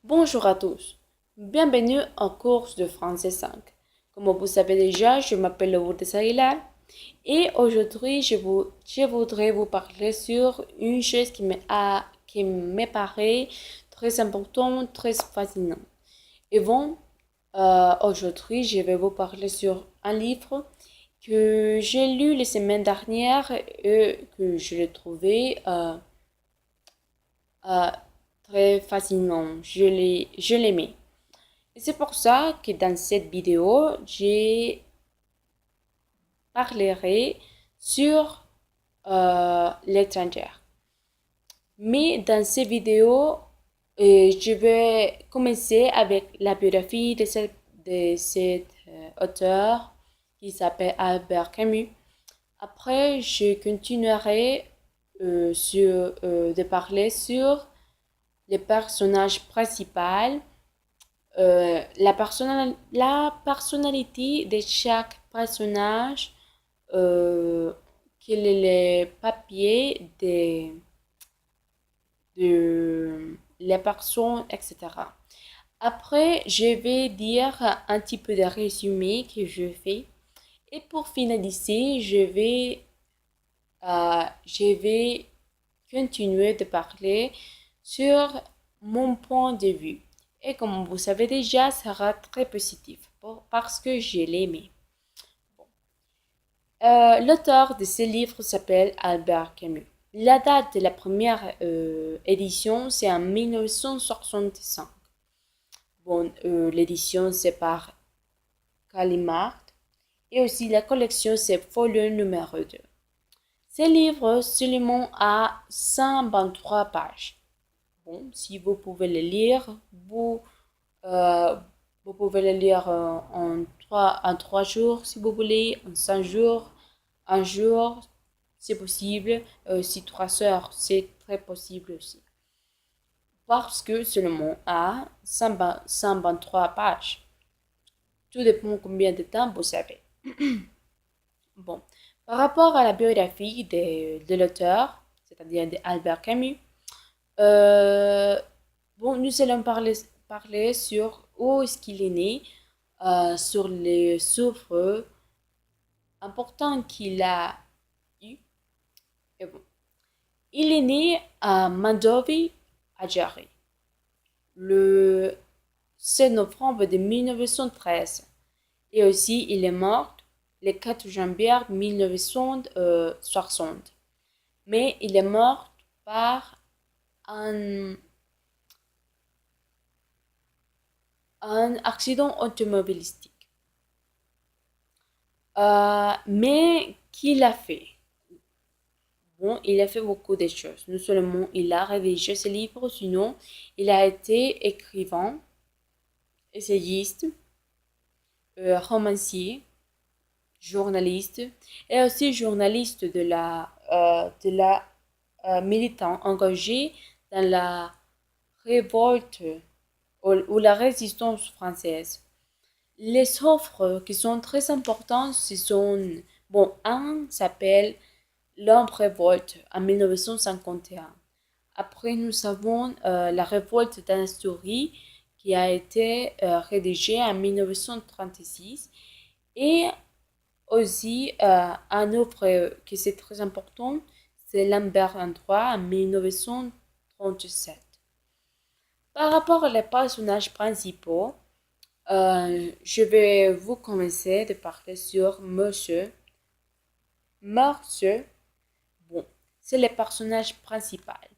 Bonjour à tous, bienvenue en cours de français 5. Comme vous savez déjà, je m'appelle Lourdes Aguilar et aujourd'hui je voudrais vous parler sur une chose qui me paraît très importante, très fascinante. Et bon, aujourd'hui je vais vous parler sur un livre que j'ai lu les semaines dernières et que je l'ai trouvé euh, très fascinant. Je l'aimais. Et c'est pour ça que dans cette vidéo, je parlerai sur l'étranger. Mais dans cette vidéo, je vais commencer avec la biographie de cet auteur qui s'appelle Albert Camus. Après, je continuerai de parler sur les personnages principaux, la personnalité de chaque personnage, quel est le papier de les personnes, etc. Après, je vais dire un petit peu de résumé que je fais. Et pour finaliser, je vais continuer de parler sur mon point de vue. Et comme vous savez déjà, ça sera très positif parce que je l'aimais. L'auteur de ce livre s'appelle Albert Camus. La date de la première édition, c'est en 1965. Bon, l'édition, c'est par Gallimard. Et aussi, la collection, c'est folio numéro 2. Ce livre seulement a 123 pages. Bon, si vous pouvez le lire, euh, vous pouvez le lire en 3 jours si vous voulez, en 5 jours, un jour, c'est possible. Si 3 heures, c'est très possible aussi. Parce que seulement à 123 pages. Tout dépend combien de temps vous avez. Bon, par rapport à la biographie de l'auteur, c'est-à-dire d'Albert Camus, euh, bon, nous allons parler sur où est-ce qu'il est né, sur les souffres importants qu'il a eu. Et bon, il est né à Mandovi, Algérie, le 7 novembre de 1913. Et aussi, il est mort le 4 janvier 1960. Mais il est mort par un, un accident automobilistique. Mais qu'il a fait? Bon, il a fait beaucoup de choses. Non seulement il a rédigé ses livres, sinon il a été écrivain, essayiste, romancier, journaliste et aussi journaliste de la militant engagé dans la révolte ou la résistance française. Les offres qui sont très importantes, ce sont, bon, un s'appelle L'homme révolte en 1951. Après, nous avons la révolte d'Anastourie qui a été rédigée en 1936 et aussi un autre qui c'est très important, c'est Lambert III en 1937. Par rapport aux personnages principaux, je vais vous commencer de parler sur Monsieur. Monsieur, bon, c'est le personnage principal.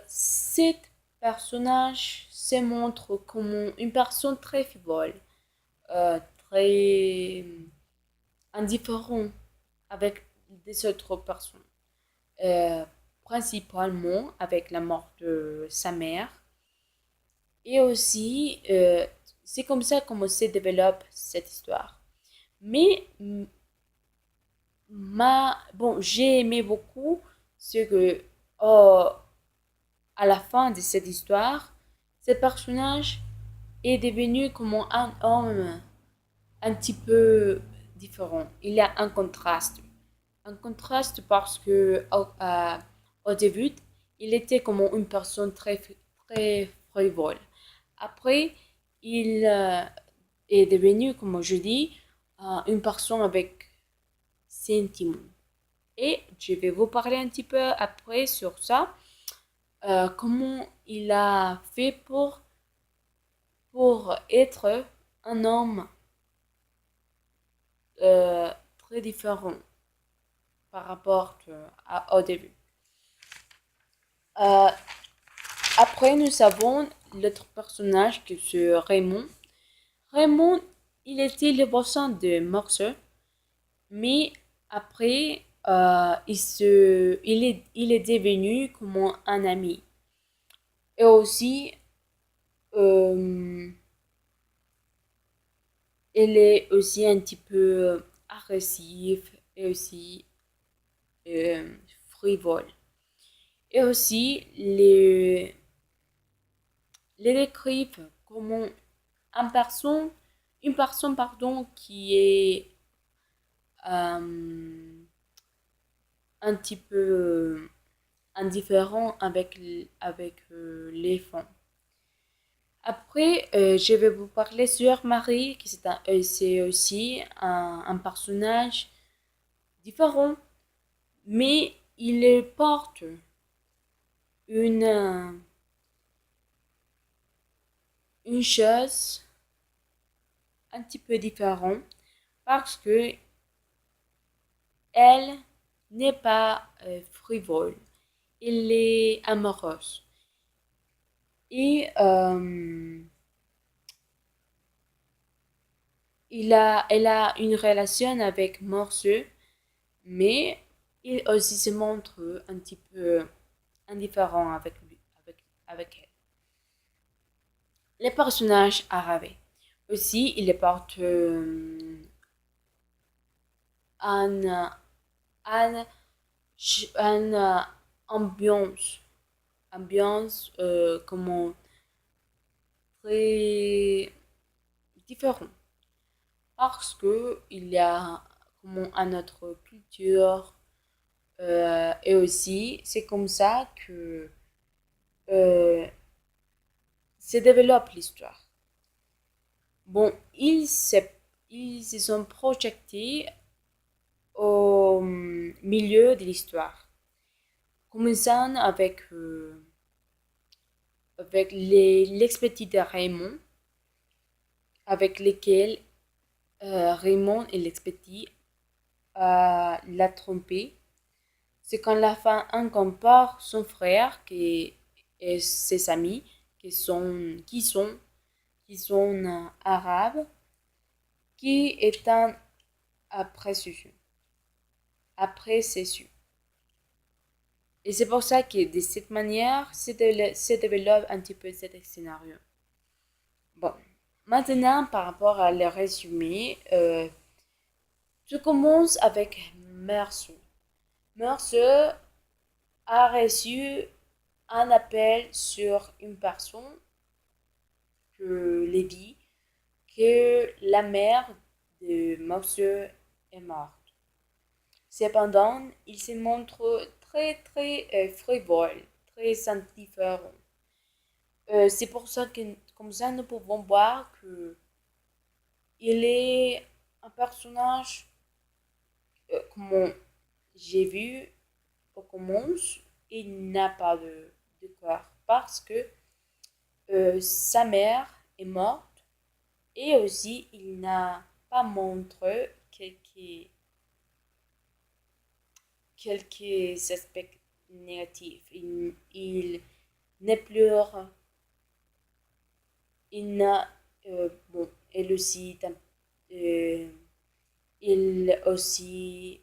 Cet personnage se montre comme une personne très frivole, très indifférent avec des autres personnes, euh, principalement avec la mort de sa mère. Et aussi, c'est comme ça qu'on se développe cette histoire. Mais bon, j'ai aimé beaucoup ce que, oh, à la fin de cette histoire, ce personnage est devenu comme un homme un petit peu différent. Il y a un contraste. Un contraste parce que au début, il était comme une personne très, très frivole. Après, il est devenu, comme je dis, une personne avec sentiments. Et je vais vous parler un petit peu après sur ça, comment il a fait pour être un homme très différent par rapport au début. Euh, Après, nous avons l'autre personnage qui est Raymond. Raymond, il était le voisin de Morceau, mais après, il est devenu comme un ami. Et aussi, euh, il est aussi un petit peu agressif et aussi euh, frivole. Et aussi, les décrivent comme une personne pardon, qui est euh, un petit peu indifférent avec les fonds. Après, je vais vous parler sur Marie, qui c'est aussi un personnage différent, mais il porte une, euh, une chose un petit peu différente parce que elle n'est pas frivole, elle est amoureuse. Et elle a une relation avec Morceau, mais il aussi se montre un petit peu indifférent avec lui, avec elle. Les personnages arabes. Aussi, il porte un, un, un ambiance, comment très différent parce que il y a comment un autre culture et aussi c'est comme ça que euh, se développe l'histoire. Bon, ils se sont projetés au milieu de l'histoire, commençant avec l'expertise de Raymond, avec lesquels Raymond et l'expertise l'a trompé. C'est quand la fin incorpore son frère et ses amis qui sont arabes, qui est un après-su. Après-su. Et c'est pour ça que de cette manière se développe un petit peu cet scénario. Bon, maintenant par rapport à le résumé, je commence avec Merceau. Merceau a reçu un appel sur une personne que Lévi que la mère de Merceau est morte. Cependant, il se montre très frivole, très indifférent. C'est pour ça que, comme ça, nous pouvons voir que il est un personnage, comme j'ai vu au commence, il n'a pas de cœur parce que sa mère est morte et aussi il n'a pas montré quelques aspects négatifs. Il n'est plus, il n'a, bon, elle aussi, euh, il aussi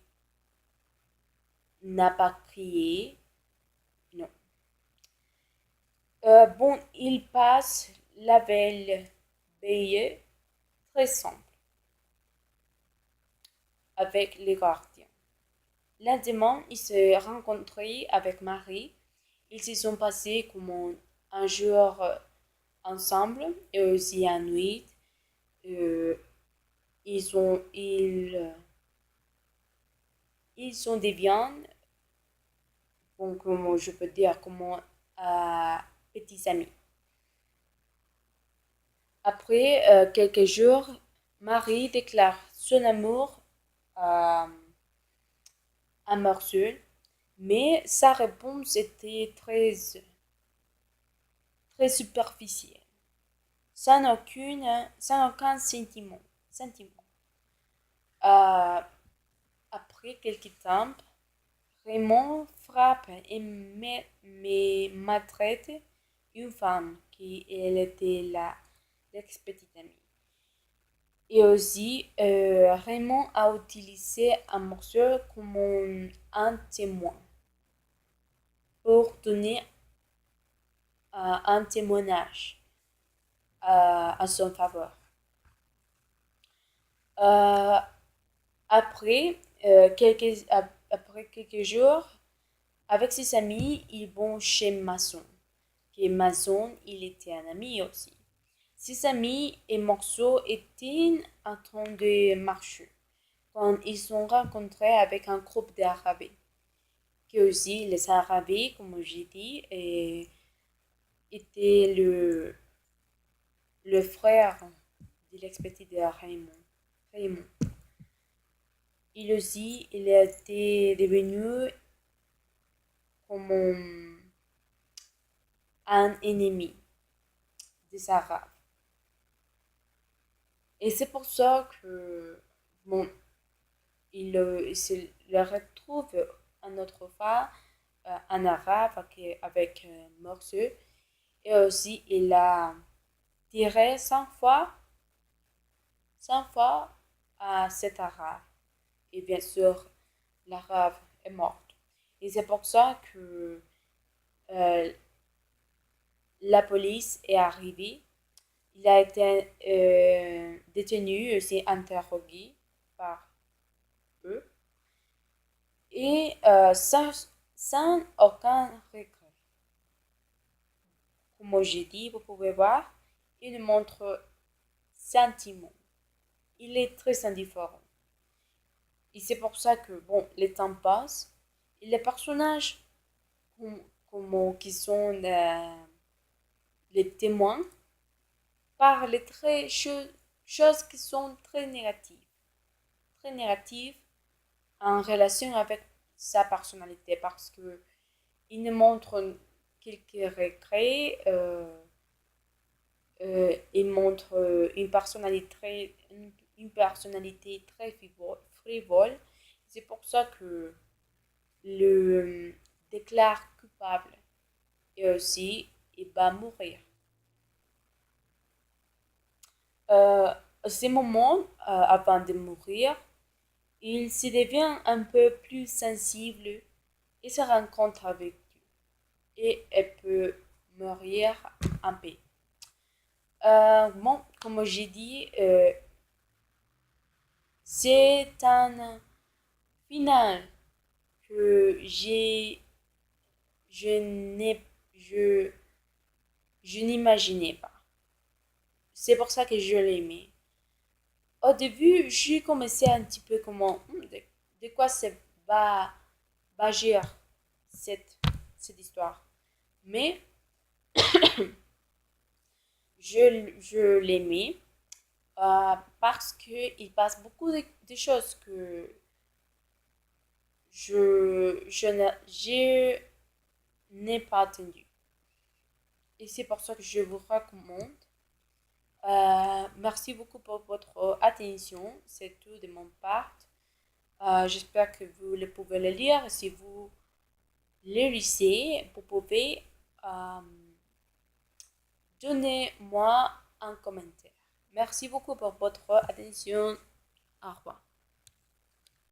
n'a pas crié, non. Bon, il passe la veille veillée très simple avec les gardiens. Lundi, ils se rencontrés avec Marie. Ils se sont passés comme un jour ensemble et aussi à nuit. Euh, ils ont ils sont des viandes, bon, comment je peux dire, comme petits amis. Après quelques jours, Marie déclare son amour à Marcel, mais sa réponse était très superficielle, sans aucun sentiment. Euh, Après quelques temps, Raymond frappe et maltraite une femme qui elle était l'ex-petite amie. Et aussi, Raymond a utilisé un morceau comme un témoin pour donner un témoignage à son faveur. Euh, après quelques jours, avec ses amis, ils vont chez Mason. Et Mason, il était un ami aussi. Ses amis et Morceau étaient en train de marcher quand ils se sont rencontrés avec un groupe d'Arabes. Que aussi, les Arabes, comme j'ai dit, étaient le frère de l'ex-petit de Raymond. Il aussi, il était devenu comme un ennemi des Arabes. Et c'est pour ça que, bon, il se le retrouve une autre fois en arabe avec Morceau. Et aussi, il a tiré 100 fois à cet arabe. Et bien sûr, l'arabe est mort. Et c'est pour ça que euh, la police est arrivée. Il a été détenu, aussi interrogé par eux. Et sans aucun regret. Comme j'ai dit, vous pouvez voir, il montre sentiment. Il est très indifférent. Et c'est pour ça que, bon, les temps passent et les personnages qui sont les témoins parlent choses qui sont très négatives en relation avec sa personnalité parce que il nous montre quelques regrets, il montre une personnalité très frivole. C'est pour ça que le déclare coupable et aussi il va mourir. À ce moment, avant de mourir, il se devient un peu plus sensible et se rencontre avec Dieu et elle peut mourir en paix. Bon, comme j'ai dit, c'est un final que je n'ai, je, je n'imaginais pas. C'est pour ça que je l'aimais. Au début, j'ai commencé un petit peu comment, de quoi va, va gérer cette, cette histoire. Mais je l'aimais parce qu'il passe beaucoup de choses que je n'ai pas attendu. Et c'est pour ça que je vous recommande. Merci beaucoup pour votre attention. C'est tout de mon part. J'espère que vous le pouvez le lire. Si vous le lisez, vous pouvez donner moi un commentaire. Merci beaucoup pour votre attention. Au revoir.